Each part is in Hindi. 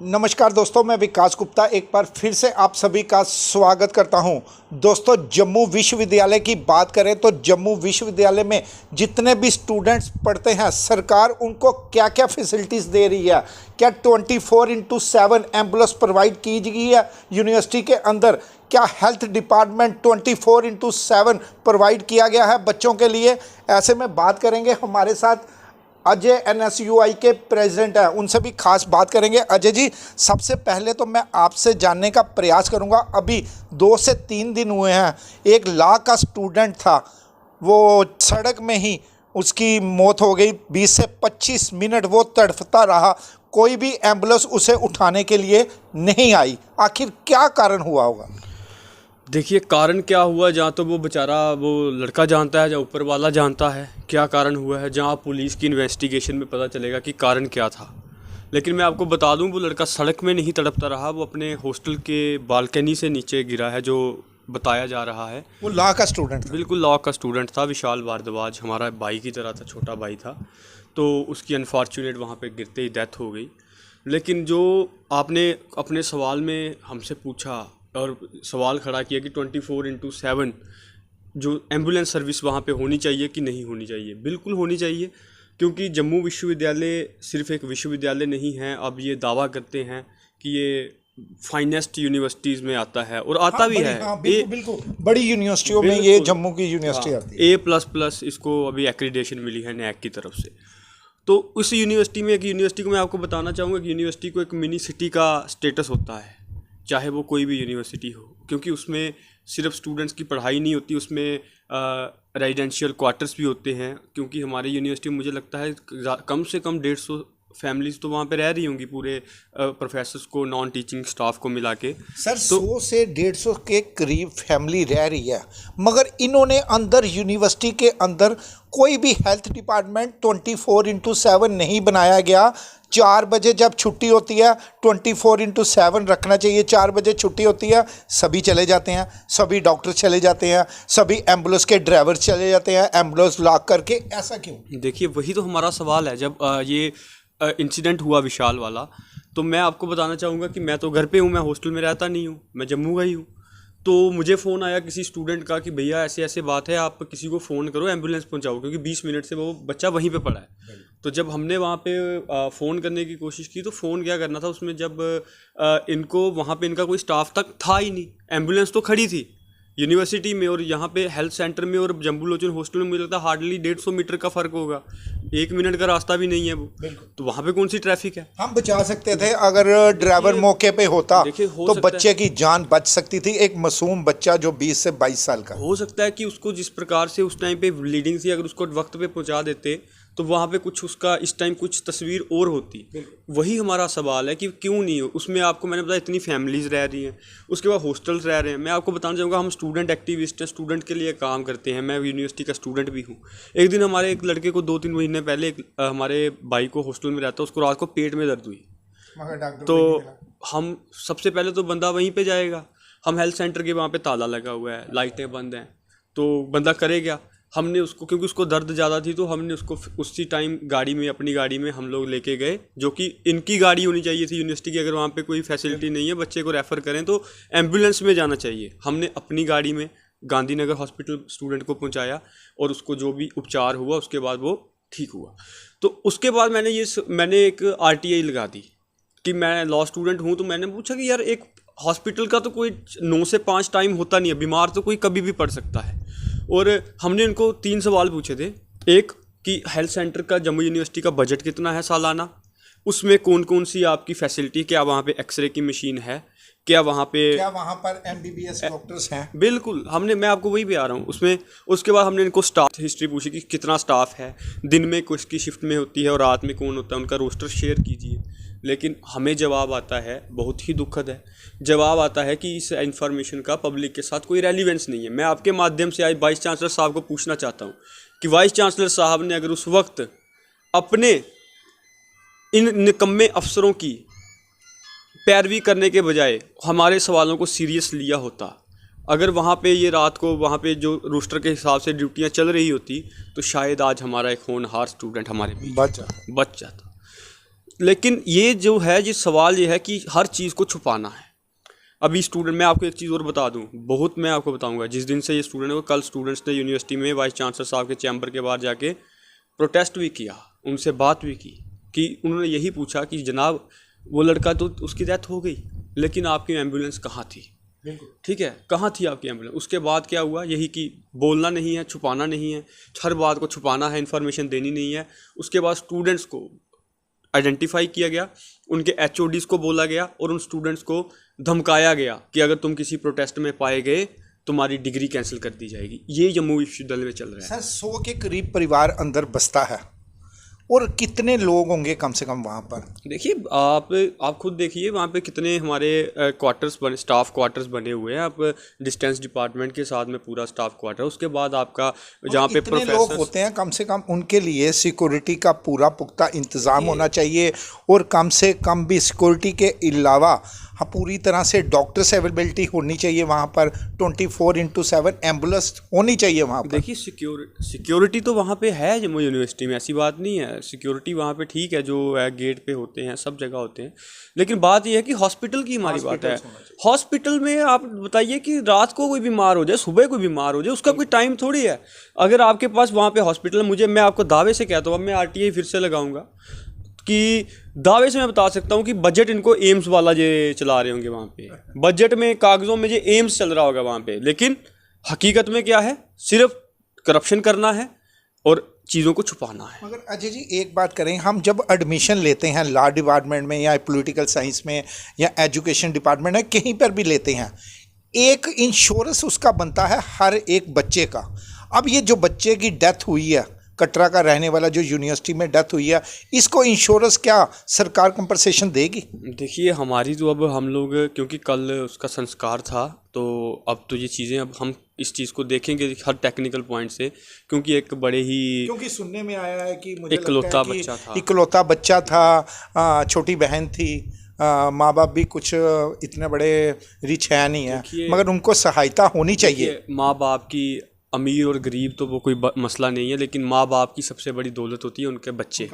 नमस्कार दोस्तों, मैं विकास गुप्ता एक बार फिर से आप सभी का स्वागत करता हूं। दोस्तों, जम्मू विश्वविद्यालय की बात करें तो जम्मू विश्वविद्यालय में जितने भी स्टूडेंट्स पढ़ते हैं, सरकार उनको क्या क्या फैसिलिटीज़ दे रही है। क्या 24/7 एम्बुलेंस प्रोवाइड की गई है यूनिवर्सिटी के अंदर? क्या हेल्थ डिपार्टमेंट 24/7 प्रोवाइड किया गया है बच्चों के लिए? ऐसे में बात करेंगे। हमारे साथ अजय NSUI के प्रेसिडेंट हैं, उनसे भी खास बात करेंगे। अजय जी, सबसे पहले तो मैं आपसे जानने का प्रयास करूंगा, अभी 2 से 3 दिन हुए हैं, एक लॉ का स्टूडेंट था, वो सड़क में ही उसकी मौत हो गई। 20 से 25 मिनट वो तड़फता रहा, कोई भी एम्बुलेंस उसे उठाने के लिए नहीं आई। आखिर क्या कारण हुआ होगा? देखिए, कारण क्या हुआ, जहाँ तो वो बेचारा वो लड़का जानता है, जहाँ ऊपर वाला जानता है क्या कारण हुआ है। जहाँ पुलिस की इन्वेस्टिगेशन में पता चलेगा कि कारण क्या था। लेकिन मैं आपको बता दूं, वो लड़का सड़क में नहीं तड़पता रहा, वो अपने हॉस्टल के बालकनी से नीचे गिरा है, जो बताया जा रहा है। वो लॉ का स्टूडेंट था? बिल्कुल लॉ का स्टूडेंट था। विशाल भारद्वाज हमारा भाई की तरह था, छोटा भाई था। तो उसकी अनफॉर्चुनेट वहाँ पर गिरते ही डेथ हो गई। लेकिन जो आपने अपने सवाल में हमसे पूछा और सवाल खड़ा किया कि 24/7 जो एम्बुलेंस सर्विस वहाँ पे होनी चाहिए कि नहीं होनी चाहिए, बिल्कुल होनी चाहिए। क्योंकि जम्मू विश्वविद्यालय सिर्फ एक विश्वविद्यालय नहीं है, अब ये दावा करते हैं कि ये फाइनेस्ट यूनिवर्सिटीज़ में आता है और आता भी है। बिल्कुल बड़ी यूनिवर्सिटियों में ये जम्मू की यूनिवर्सिटी आती है। A++ इसको अभी एक्रीडेशन मिली है नैक की तरफ से। तो उस यूनिवर्सिटी में, एक यूनिवर्सिटी को मैं आपको बताना चाहूँगा कि यूनिवर्सिटी को एक मिनी सिटी का स्टेटस होता है, चाहे वो कोई भी यूनिवर्सिटी हो। क्योंकि उसमें सिर्फ स्टूडेंट्स की पढ़ाई नहीं होती, उसमें रेजिडेंशियल क्वार्टर्स भी होते हैं। क्योंकि हमारी यूनिवर्सिटी में मुझे लगता है कम से कम 150 फैमिलीज़ तो वहाँ पे रह रही होंगी, पूरे प्रोफेसर्स को, नॉन टीचिंग स्टाफ को मिला के। सर, 100 से 150 के करीब फैमिली रह रही है, मगर इन्होंने अंदर यूनिवर्सिटी के अंदर कोई भी हेल्थ डिपार्टमेंट 24/7 नहीं बनाया गया। 4 बजे जब छुट्टी होती है, 24/7 रखना चाहिए। 4 बजे छुट्टी होती है, सभी चले जाते हैं, सभी डॉक्टर चले जाते हैं, सभी एम्बुलेंस के ड्राइवर चले जाते हैं, एम्बुलेंस लॉक करके। ऐसा क्यों? देखिए, वही तो हमारा सवाल है। जब ये इंसिडेंट हुआ विशाल वाला, तो मैं आपको बताना चाहूँगा कि मैं तो घर पे हूँ, मैं हॉस्टल में रहता नहीं हूँ, मैं जम्मू का ही हूँ। तो मुझे फ़ोन आया किसी स्टूडेंट का कि भैया ऐसे ऐसे बात है, आप किसी को फ़ोन करो, एम्बुलेंस पहुँचाओ, क्योंकि 20 मिनट से वो बच्चा वहीं पे पड़ा है। तो जब हमने वहाँ पे फ़ोन करने की कोशिश की, तो फ़ोन क्या करना था उसमें, जब इनको वहाँ पे इनका कोई स्टाफ तक था ही नहीं। एम्बुलेंस तो खड़ी थी यूनिवर्सिटी में, और यहाँ पे हेल्थ सेंटर में और जम्बू लोचन हॉस्टल में मुझे लगता है हार्डली 150 मीटर का फ़र्क होगा, 1 मिनट का रास्ता भी नहीं है वो। तो वहाँ पे कौन सी ट्रैफिक है? हम बचा सकते थे अगर ड्राइवर मौके पे होता, तो बच्चे की जान बच सकती थी। एक मासूम बच्चा जो 20 से 22 साल का। हो सकता है कि उसको जिस प्रकार से उस टाइम पे ब्लीडिंग थी, अगर उसको वक्त पे पहुँचा देते तो वहाँ पे कुछ उसका इस टाइम कुछ तस्वीर और होती। वही हमारा सवाल है कि क्यों नहीं हो। उसमें आपको मैंने बताया इतनी फैमिलीज़ रह रही हैं, उसके बाद हॉस्टल्स रह रहे हैं। मैं आपको बताना चाहूँगा, हम स्टूडेंट एक्टिविस्ट हैं, स्टूडेंट के लिए काम करते हैं। मैं यूनिवर्सिटी का स्टूडेंट भी हूँ। एक दिन हमारे एक लड़के को 2-3 महीने पहले हमारे भाई को, हॉस्टल में रहता, उसको रात को पेट में दर्द हुई। तो हम सबसे पहले तो बंदा वहीं पर जाएगा। हम हेल्थ सेंटर के वहाँ पर ताला लगा हुआ है, लाइटें बंद हैं, तो बंदा करे क्या? हमने उसको, क्योंकि उसको दर्द ज़्यादा थी, तो हमने उसको उसी टाइम गाड़ी में, अपनी गाड़ी में हम लोग लेके गए, जो कि इनकी गाड़ी होनी चाहिए थी यूनिवर्सिटी की। अगर वहाँ पे कोई फैसिलिटी नहीं है, बच्चे को रेफ़र करें तो एम्बुलेंस में जाना चाहिए। हमने अपनी गाड़ी में गांधीनगर हॉस्पिटल स्टूडेंट को पहुँचाया और उसको जो भी उपचार हुआ उसके बाद वो ठीक हुआ। तो उसके बाद मैंने एक RTI लगा दी कि मैं लॉ स्टूडेंट हूँ। तो मैंने पूछा कि यार, एक हॉस्पिटल का तो कोई 9 से 5 टाइम होता नहीं है, बीमार तो कोई कभी भी पड़ सकता है। और हमने इनको 3 सवाल पूछे थे। एक कि हेल्थ सेंटर का, जम्मू यूनिवर्सिटी का बजट कितना है सालाना, उसमें कौन कौन सी आपकी फैसिलिटी, क्या वहाँ पे एक्सरे की मशीन है, क्या वहाँ पर MBBS डॉक्टर्स हैं? बिल्कुल, मैं आपको वही भी आ रहा हूँ उसमें। उसके बाद हमने इनको स्टाफ हिस्ट्री पूछी कि कितना स्टाफ है, दिन में किसकी शिफ्ट में होती है और रात में कौन होता है, उनका रोस्टर शेयर कीजिए। लेकिन हमें जवाब आता है, बहुत ही दुखद है, जवाब आता है कि इस इन्फॉर्मेशन का पब्लिक के साथ कोई रेलिवेंस नहीं है। मैं आपके माध्यम से आज वाइस चांसलर साहब को पूछना चाहता हूँ कि वाइस चांसलर साहब ने अगर उस वक्त अपने इन निकम्मे अफसरों की पैरवी करने के बजाय हमारे सवालों को सीरियस लिया होता, अगर वहाँ पे ये रात को वहाँ पे जो रोस्टर के हिसाब से ड्यूटियाँ चल रही होती, तो शायद आज हमारा एक होनहार स्टूडेंट हमारे बीच बच जाता। लेकिन ये जो है ये सवाल ये है कि हर चीज़ को छुपाना है। अभी स्टूडेंट, मैं आपको एक चीज़ और बता दूं, बहुत मैं आपको बताऊंगा, जिस दिन से ये स्टूडेंट है, कल स्टूडेंट्स ने यूनिवर्सिटी में वाइस चांसलर साहब के चैम्बर के बाहर जाके प्रोटेस्ट भी किया, उनसे बात भी की कि उन्होंने यही पूछा कि जनाब वो लड़का तो उसकी डेथ हो गई, लेकिन आपकी एम्बुलेंस कहाँ थी? ठीक है, कहाँ थी आपकी एम्बुलेंस? उसके बाद क्या हुआ? यही कि बोलना नहीं है, छुपाना नहीं है, हर बात को छुपाना है, इन्फॉर्मेशन देनी नहीं है। उसके बाद स्टूडेंट्स को आइडेंटिफाई किया गया, उनके HODs को बोला गया और उन स्टूडेंट्स को धमकाया गया कि अगर तुम किसी प्रोटेस्ट में पाए गए तुम्हारी डिग्री कैंसिल कर दी जाएगी। ये जम्मू विश्वविद्यालय में चल रहा है। सर 100 के करीब परिवार अंदर बसता है, और कितने लोग होंगे कम से कम वहाँ पर? देखिए, आप खुद देखिए वहाँ पे कितने हमारे क्वार्टर्स बने, स्टाफ क्वार्टर्स बने हुए हैं। आप डिस्टेंस डिपार्टमेंट के साथ में पूरा स्टाफ क्वार्टर, उसके बाद आपका जहाँ पे कितने लोग होते हैं कम से कम? उनके लिए सिक्योरिटी का पूरा पुख्ता इंतज़ाम होना चाहिए, और कम से कम भी सिक्योरिटी के अलावा हाँ पूरी तरह से डॉक्टर्स अवेलेबिलिटी होनी चाहिए वहाँ पर, 24/7 एम्बुलेंस होनी चाहिए वहाँ पर। देखिए, सिक्योरिटी तो वहाँ पे है जम्मू यूनिवर्सिटी में, ऐसी बात नहीं है। सिक्योरिटी वहाँ पे ठीक है, जो है गेट पे होते हैं, सब जगह होते हैं। लेकिन बात यह है कि हॉस्पिटल की हमारी बात है। हॉस्पिटल में आप बताइए कि रात को कोई बीमार हो जाए, सुबह कोई बीमार हो जाए, उसका कोई टाइम थोड़ी है। अगर आपके पास वहाँ पे हॉस्पिटल, मैं आपको दावे से कहता हूँ, अब मैं RTI फिर से लगाऊंगा कि दावे से मैं बता सकता हूँ कि बजट इनको एम्स वाला ये चला रहे होंगे वहाँ पे, बजट में कागज़ों में ये एम्स चल रहा होगा वहाँ पे, लेकिन हकीकत में क्या है? सिर्फ करप्शन करना है और चीज़ों को छुपाना है। मगर अजय जी एक बात करें, हम जब एडमिशन लेते हैं लॉ डिपार्टमेंट में या पॉलिटिकल साइंस में या एजुकेशन डिपार्टमेंट में, कहीं पर भी लेते हैं, एक इंश्योरेंस उसका बनता है हर एक बच्चे का। अब ये जो बच्चे की डेथ हुई है, कटरा का रहने वाला जो यूनिवर्सिटी में डेथ हुई है, इसको इंश्योरेंस क्या सरकार कंपनसेशन देगी? देखिए, हमारी तो अब हम लोग, क्योंकि कल उसका संस्कार था, तो अब तो ये चीज़ें अब हम इस चीज़ को देखेंगे हर टेक्निकल पॉइंट से, क्योंकि एक बड़े ही, क्योंकि सुनने में आया है कि मुझे इकलौता लगता है बच्चा कि था, इकलौता बच्चा था, छोटी बहन थी, माँ बाप भी कुछ इतने बड़े रिच है नहीं है, मगर उनको सहायता होनी चाहिए। माँ बाप की, अमीर और गरीब तो वो कोई मसला नहीं है, लेकिन माँ बाप की सबसे बड़ी दौलत होती है उनके बच्चे,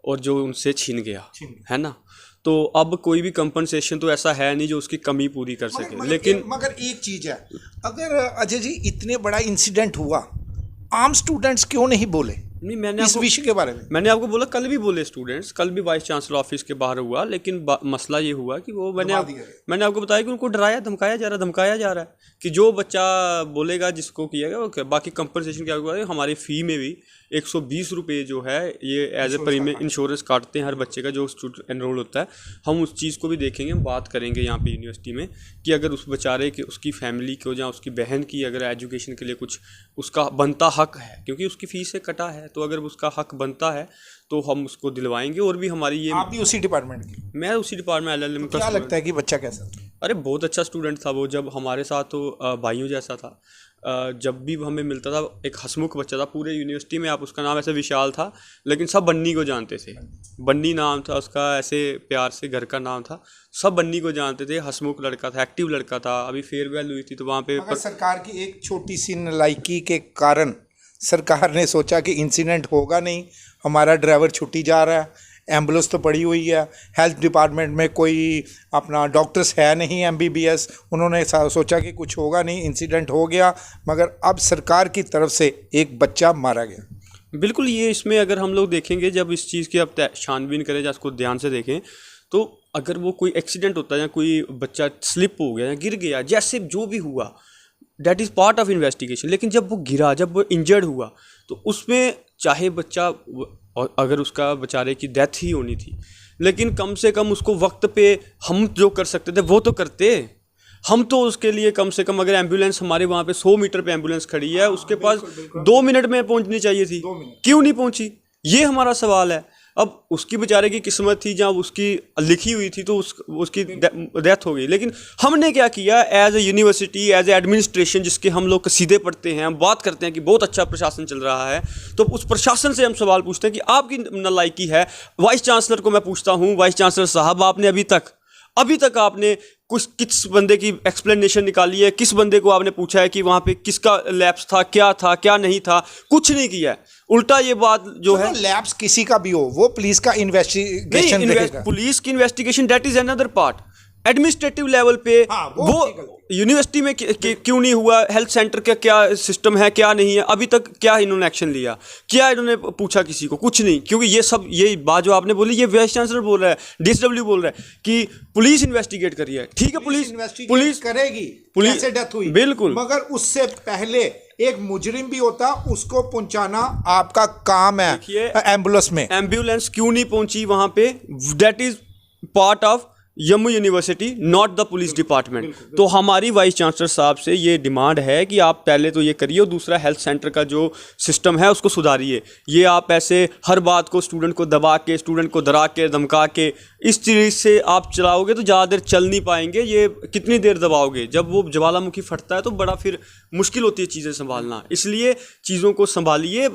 और जो उनसे छीन गया है ना। तो अब कोई भी कंपनसेशन तो ऐसा है नहीं जो उसकी कमी पूरी कर सके। लेकिन मगर एक चीज़ है, अगर अजय जी इतने बड़ा इंसिडेंट हुआ, आम स्टूडेंट्स क्यों नहीं बोले नहीं? मैंने इस विषय के बारे में मैंने आपको बोला, कल भी बोले स्टूडेंट्स, कल भी वाइस चांसलर ऑफिस के बाहर हुआ, लेकिन मसला ये हुआ कि वो मैंने आपको बताया कि उनको डराया धमकाया जा रहा है कि जो बच्चा बोलेगा जिसको किया गया, बाकी कंपनसेशन क्या हुआ है, हमारी फ़ी में भी 120 रुपये जो है ये एज ए प्रीमियम इंश्योरेंस काटते हैं हर बच्चे का जो स्टूडेंट एनरोल होता है। हम उस चीज़ को भी देखेंगे, हम बात करेंगे यहाँ पे यूनिवर्सिटी में कि अगर उस बेचारे के, उसकी फैमिली को या उसकी बहन की अगर एजुकेशन के लिए कुछ उसका बनता हक है, क्योंकि उसकी फ़ीस से कटा है, तो अगर उसका हक बनता है तो हम उसको दिलवाएंगे। और भी हमारी ये, आप भी उसी डिपार्टमेंट की? मैं उसी डिपार्टमेंट LLM का। क्या लगता है कि बच्चा कैसा था? अरे बहुत अच्छा स्टूडेंट था वो, जब हमारे साथ तो भाइयों जैसा था। जब भी हमें मिलता था, एक हंसमुख बच्चा था पूरे यूनिवर्सिटी में। आप उसका नाम ऐसे विशाल था, लेकिन सब बन्नी को जानते थे। बन्नी नाम था उसका, ऐसे प्यार से घर का नाम था, सब बन्नी को जानते थे। हंसमुख लड़का था, एक्टिव लड़का था। अभी फेयरवेल हुई थी तो वहाँ पे सरकार की एक छोटी सी नालायकी के कारण सरकार ने सोचा कि इंसिडेंट होगा नहीं, हमारा ड्राइवर छुट्टी जा रहा है, एम्बुलेंस तो पड़ी हुई है, हेल्थ डिपार्टमेंट में कोई अपना डॉक्टर्स है नहीं MBBS, उन्होंने सोचा कि कुछ होगा नहीं, इंसिडेंट हो गया, मगर अब सरकार की तरफ से एक बच्चा मारा गया। बिल्कुल, ये इसमें अगर हम लोग देखेंगे, जब इस चीज़ की अब छानबीन करें या उसको ध्यान से देखें, तो अगर वो कोई एक्सीडेंट होता है या कोई बच्चा स्लिप हो गया या गिर गया, जैसे जो भी हुआ, that is part of investigation. लेकिन जब वो गिरा, जब वो इंजर्ड हुआ, तो उसमें चाहे बच्चा, और अगर उसका बेचारे की डेथ ही होनी थी, लेकिन कम से कम उसको वक्त पे हम जो कर सकते थे वो तो करते। हम तो उसके लिए कम से कम, अगर एम्बुलेंस हमारे वहाँ पे 100 मीटर पे एम्बुलेंस खड़ी है, उसके पास 2 मिनट में पहुँचनी चाहिए थी, क्यों नहीं पहुँची? ये हमारा सवाल है। अब उसकी बेचारे की किस्मत थी, जहाँ उसकी लिखी हुई थी तो उसकी डेथ हो गई। लेकिन हमने क्या किया, as a university, as a administration, जिसके हम लोग सीधे पढ़ते हैं, हम बात करते हैं कि बहुत अच्छा प्रशासन चल रहा है, तो उस प्रशासन से हम सवाल पूछते हैं कि आपकी नालायकी है। वाइस चांसलर को मैं पूछता हूँ, वाइस चांसलर साहब, आपने अभी तक अभी तक आपने किस बंदे की एक्सप्लेनेशन निकाली है, किस बंदे को आपने पूछा है कि वहाँ पे किसका लैप्स था क्या नहीं था, कुछ नहीं किया है। उल्टा ये बात जो है, लैब्स किसी का भी हो, वो पुलिस का इन्वेस्टिगेशन रहेगा। पुलिस की investigation that is another part. Administrative level पे वो यूनिवर्सिटी में क्यों नहीं हुआ, हेल्थ सेंटर का क्या सिस्टम है क्या नहीं है, अभी तक क्या इन्होंने एक्शन लिया, क्या इन्होंने पूछा किसी को, कुछ नहीं। क्योंकि ये बात जो आपने बोली, ये वाइस चांसलर बोल रहा है, डीएसडब्ल्यू बोल रहा है कि पुलिस इन्वेस्टिगेट करी है। ठीक है, पुलिस करेगी, कैसे डेथ हुई, बिल्कुल, मगर उससे पहले एक मुजरिम भी होता, उसको पहुंचाना आपका काम है। एम्बुलेंस में एम्बुलेंस क्यों नहीं पहुंची वहां पे, that is part of Jammu university, not the police department. तो हमारी वाइस चांसलर साहब से ये डिमांड है कि आप पहले तो ये करिए, और दूसरा हेल्थ सेंटर का जो सिस्टम है उसको सुधारिए। ये आप ऐसे हर बात को स्टूडेंट को दबा के, स्टूडेंट को डरा के, धमका के, इस चीज़ से आप चलाओगे तो ज़्यादा देर चल नहीं पाएंगे। ये कितनी देर दबाओगे, जब वो ज्वालामुखी फटता है तो बड़ा फिर मुश्किल होती है चीज़ें संभालना। इसलिए चीज़ों को संभालिए।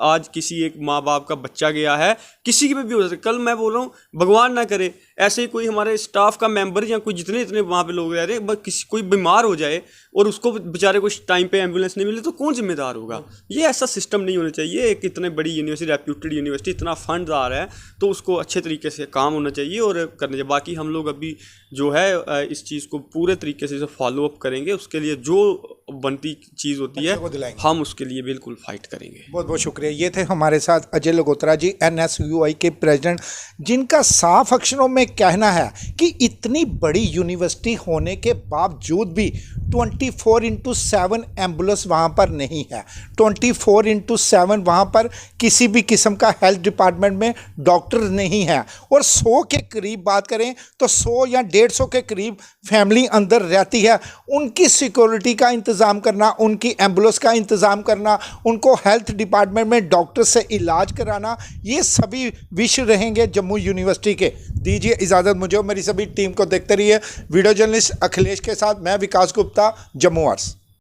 आज किसी एक माँ बाप का बच्चा गया है, किसी की भी हो सकता है, कल मैं बोल रहा हूँ भगवान ना करे ऐसे ही कोई हमारे स्टाफ का मेंबर या कोई जितने वहाँ पे लोग रह रहे हैं, कोई बीमार हो जाए और उसको बेचारे को टाइम पे एम्बुलेंस नहीं मिले तो कौन जिम्मेदार होगा। ये ऐसा सिस्टम नहीं होना चाहिए। एक इतने बड़ी यूनिवर्सिटी, रेप्यूटेड यूनिवर्सिटी, इतना फंड आ रहा है तो उसको अच्छे तरीके से काम होना चाहिए और करना चाहिए। बाकी हम लोग अभी जो है इस चीज़ को पूरे तरीके से फॉलो अप करेंगे, उसके लिए जो बनती चीज़ होती है हम उसके लिए बिल्कुल फाइट करेंगे। बहुत बहुत शुक्रिया। ये थे हमारे साथ अजय लगोत्रा जी, NSUI के प्रेसिडेंट, जिनका साफ अक्षरों में कहना है कि इतनी बड़ी यूनिवर्सिटी होने के बावजूद भी 24/7 एम्बुलेंस वहाँ पर नहीं है। 24/7 वहाँ पर किसी भी किस्म का हेल्थ डिपार्टमेंट में डॉक्टर नहीं है। और 100 के करीब बात करें तो 100 या 150 के करीब फैमिली अंदर रहती है। उनकी सिक्योरिटी का इंतज़ाम करना, उनकी एम्बुलेंस का इंतज़ाम करना, उनको हेल्थ डिपार्टमेंट में डॉक्टर से इलाज कराना, ये सभी विषय रहेंगे जम्मू यूनिवर्सिटी के। दीजिए इजाज़त मुझे और मेरी सभी टीम को। देखते रहिए वीडियो जर्नलिस्ट अखिलेश के साथ, मैं विकास गुप्ता, जम्मू आर्ट्स।